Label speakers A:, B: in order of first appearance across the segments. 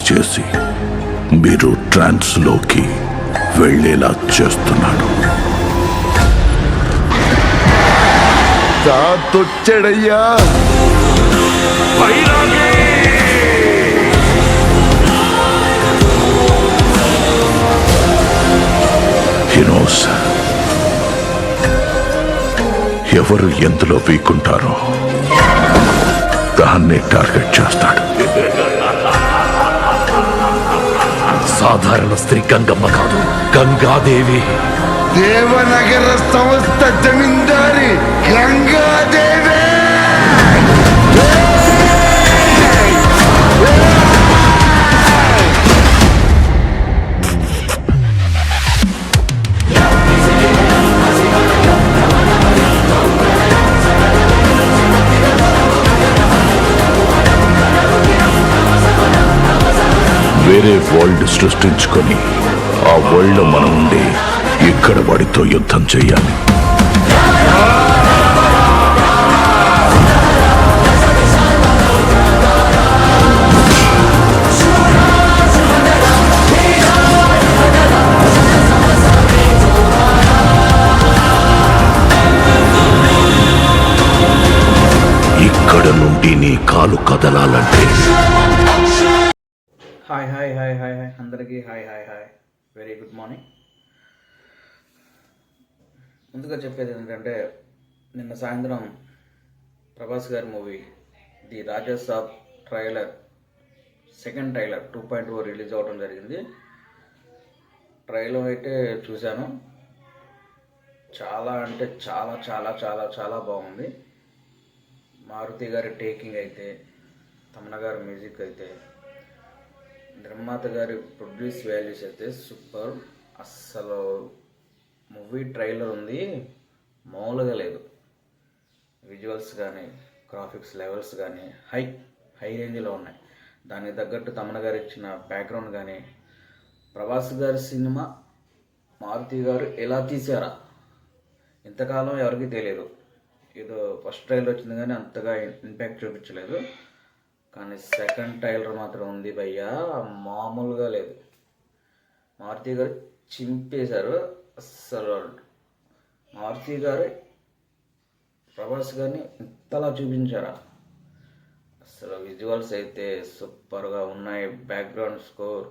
A: చేసి మీరు ట్రాన్స్లోకి వెళ్ళేలా చేస్తున్నాడు. తాతొచ్చాడయ్యా. He knows ఎవరు ఎందులో వీకుంటారో దాన్ని టార్గెట్ చేస్తాడు.
B: సాధారణ స్త్రీ గంగమ్మ కాదు, గంగాదేవి.
C: దేవనగర సంస్థ జమీందారి గంగాదేవి.
A: వేరే వరల్డ్ సృష్టించుకొని ఆ వరల్డ్ మనం ఉండి ఇక్కడ వాడితో యుద్ధం చేయాలి. ఇక్కడ నుండి నీ కాలు కదలాలంటే
D: hi hi hi hi hi అందరికీ hi hi hi very good morning. ముందుగా చెప్పేది ఏంటంటే, నిన్న సాయంత్రం ప్రభాస్ గారి movie the Rajasaab trailer, second trailer 2.0 release అవ్వడం జరిగింది. ట్రైలర్ అయితే చూశాను. చాలా అంటే చాలా చాలా చాలా చాలా బాగుంది. మారుతి గారి టేకింగ్ అయితే, తమన్నా గారి మ్యూజిక్ అయితే, నిర్మాత గారి ప్రొడ్యూస్ వాల్యూస్ అయితే సూపర్. అస్సలు మూవీ ట్రైలర్ ఉంది మామూలుగా లేదు. విజువల్స్ కానీ గ్రాఫిక్స్ లెవెల్స్ కానీ హై రేంజ్లో ఉన్నాయి. దానికి తగ్గట్టు తమన్నా గారు ఇచ్చిన బ్యాక్గ్రౌండ్ కానీ, ప్రభాస్ గారి సినిమా మారుతి గారు ఎలా తీశారా ఇంతకాలం ఎవరికి తెలియదు. ఏదో ఫస్ట్ ట్రైలర్ వచ్చింది కానీ అంతగా ఇంపాక్ట్ చూపించలేదు. కానీ సెకండ్ ట్రైలర్ మాత్రం ఉంది భయ్యా, మామూలుగా లేదు. మారుతి గారు చింపేశారు. అస్సలు మారుతి గారు ప్రభాస్ గారిని ఇంతలా చూపించారా? అసలు విజువల్స్ అయితే సూపర్గా ఉన్నాయి. బ్యాక్గ్రౌండ్ స్కోర్,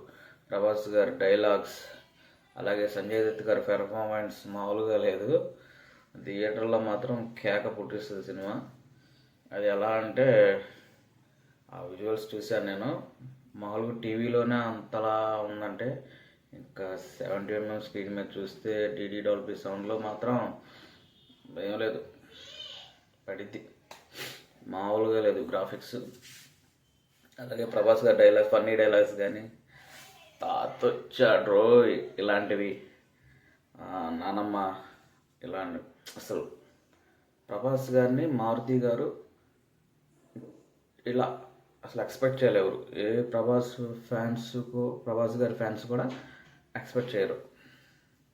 D: ప్రభాస్ గారి డైలాగ్స్, అలాగే సంజయ్ దత్ గారి పెర్ఫార్మెన్స్ మామూలుగా లేదు. థియేటర్లో మాత్రం కేక పుట్టిస్తుంది సినిమా. అది ఎలా అంటే, ఆ విజువల్స్ చూశాను నేను. మామూలుగా టీవీలోనే అంతలా ఉందంటే, ఇంకా 70mm స్క్రీన్ మీద చూస్తే డీడీ డాల్బీ సౌండ్లో మాత్రం ఏం లేదు, పడిద్ది. మామూలుగా లేదు గ్రాఫిక్స్. అలాగే ప్రభాస్ గారి డైలాగ్స్, ఫన్నీ డైలాగ్స్ కానీ, తాతొచ్చాడ్రో ఇలాంటివి, నానమ్మ ఇలాంటి, అసలు ప్రభాస్ గారిని మారుతి గారు ఇలా అసలు ఎక్స్పెక్ట్ చేయలేరు ఎవరు. ఏ ప్రభాస్ గారి ఫ్యాన్స్ కూడా ఎక్స్పెక్ట్ చేయరు.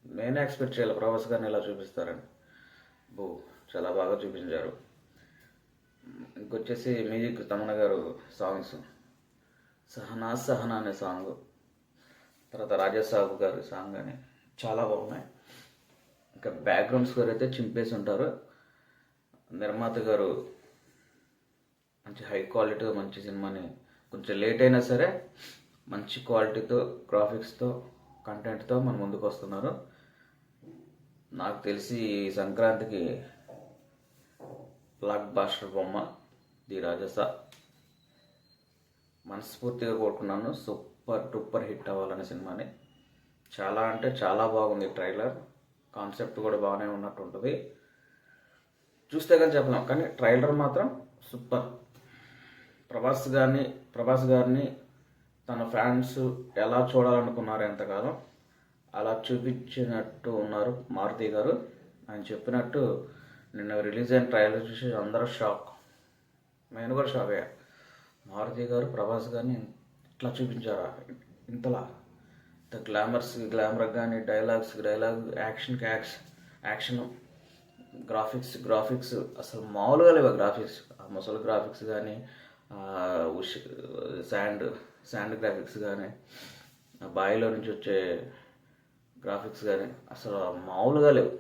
D: నేనే ఎక్స్పెక్ట్ చేయలేదు ప్రభాస్ గారిని ఇలా చూపిస్తారని. చాలా బాగా చూపించారు. ఇంకొచ్చేసి మ్యూజిక్, తమన్నా గారు సాంగ్స్, సహనా సహనా అనే సాంగ్, తర్వాత రాజాసాబు గారి సాంగ్ కానీ చాలా బాగున్నాయి. ఇంకా బ్యాక్గ్రౌండ్ స్కోర్ అయితే చింపేసి ఉంటారు. నిర్మాత గారు మంచి హై క్వాలిటీతో మంచి సినిమాని, కొంచెం లేట్ అయినా సరే మంచి క్వాలిటీతో, గ్రాఫిక్స్తో, కంటెంట్తో మన ముందుకు వస్తున్నారు. నాకు తెలిసి ఈ సంక్రాంతికి బ్లాక్ బాస్టర్ బొమ్మ ది రాజసా మనస్ఫూర్తిగా కోరుకున్నాను. సూపర్ డూపర్ హిట్ అవ్వాలనే సినిమాని. చాలా అంటే చాలా బాగుంది ట్రైలర్. కాన్సెప్ట్ కూడా బాగానే ఉన్నట్టు ఉంటుంది. చూస్తే కానీ చెప్పలేం, కానీ ట్రైలర్ మాత్రం సూపర్. ప్రభాస్ గారిని తన ఫ్యాన్స్ ఎలా చూడాలనుకున్నారు ఎంతకాలం, అలా చూపించినట్టు ఉన్నారు మారుతి గారు. ఆయన చెప్పినట్టు నిన్న రిలీజ్ అయిన ట్రైలర్ చూసి అందరూ షాక్. నేను కూడా షాక్ అయ్యా. మారుతి గారు ప్రభాస్ గారిని ఇట్లా చూపించారా, ఇంతలా గ్లామర్ కానీ, డైలాగ్, యాక్షన్, గ్రాఫిక్స్ అసలు మామూలుగా లేవు. గ్రాఫిక్స్, ముసలి గ్రాఫిక్స్ కానీ, శాండ్ గ్రాఫిక్స్ కానీ ఆ బావిలో నుంచి వచ్చే గ్రాఫిక్స్ కానీ అసలు మామూలుగా లేవు.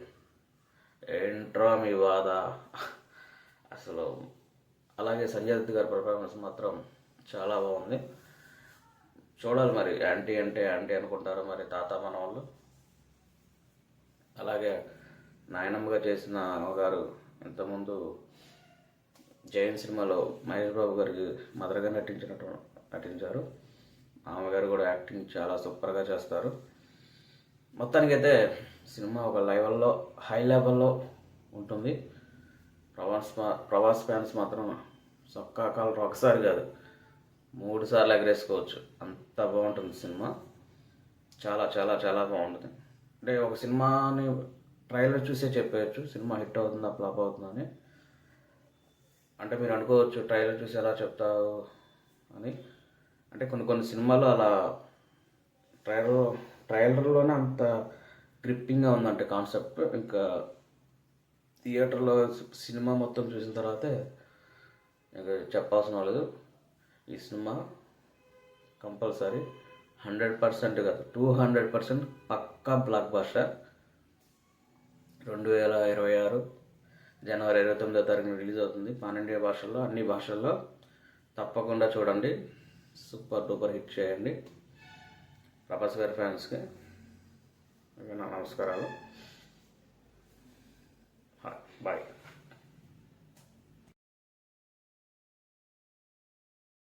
D: ఏంట్రా మీ వాద అసలు. అలాగే సంజయ్ దత్ గారి పర్ఫార్మెన్స్ మాత్రం చాలా బాగుంది. చూడాలి మరి, యాంటీ అంటే యాంటీ అనుకుంటారు మరి తాత మన వాళ్ళు. అలాగే నాయనమ్మగా చేసిన గారు ఇంతకుముందు జైన్ సినిమాలో మహేష్ బాబు గారికి మదర్గా నటించారు. ఆమె గారు కూడా యాక్టింగ్ చాలా సూపర్గా చేస్తారు. మొత్తానికైతే సినిమా ఒక లెవెల్లో, హై లెవెల్లో ఉంటుంది. ప్రభాస్ ఫ్యాన్స్ మాత్రం సొక్కా కాలర్ ఒకసారి కాదు 3 సార్లు ఎగరేసుకోవచ్చు, అంత బాగుంటుంది సినిమా. చాలా చాలా చాలా బాగుంటుంది. అంటే ఒక సినిమాని ట్రైలర్ చూసే చెప్పేయచ్చు సినిమా హిట్ అవుతుందా ఫ్లాప్ అవుతుందని. అంటే మీరు అనుకోవచ్చు ట్రైలర్ చూసి ఎలా చెప్తావు అని. అంటే కొన్ని సినిమాలు అలా ట్రైలర్లోనే అంత గ్రిప్పింగ్గా ఉందంటే కాన్సెప్ట్, ఇంకా థియేటర్లో సినిమా మొత్తం చూసిన తర్వాతే ఇంకా చెప్పాల్సిన లేదు. ఈ సినిమా కంపల్సరీ 100% కాదు 200% పక్కా బ్లాక్ బస్టర్. 2026 జనవరి 29వ తారీఖున రిలీజ్ అవుతుంది. 12 భాషల్లో, అన్ని భాషల్లో. తప్పకుండా చూడండి, సూపర్ డూపర్ హిట్ చేయండి. ప్రభాస్ గారి ఫ్యాన్స్కి నా నమస్కారాలు. బాయ్.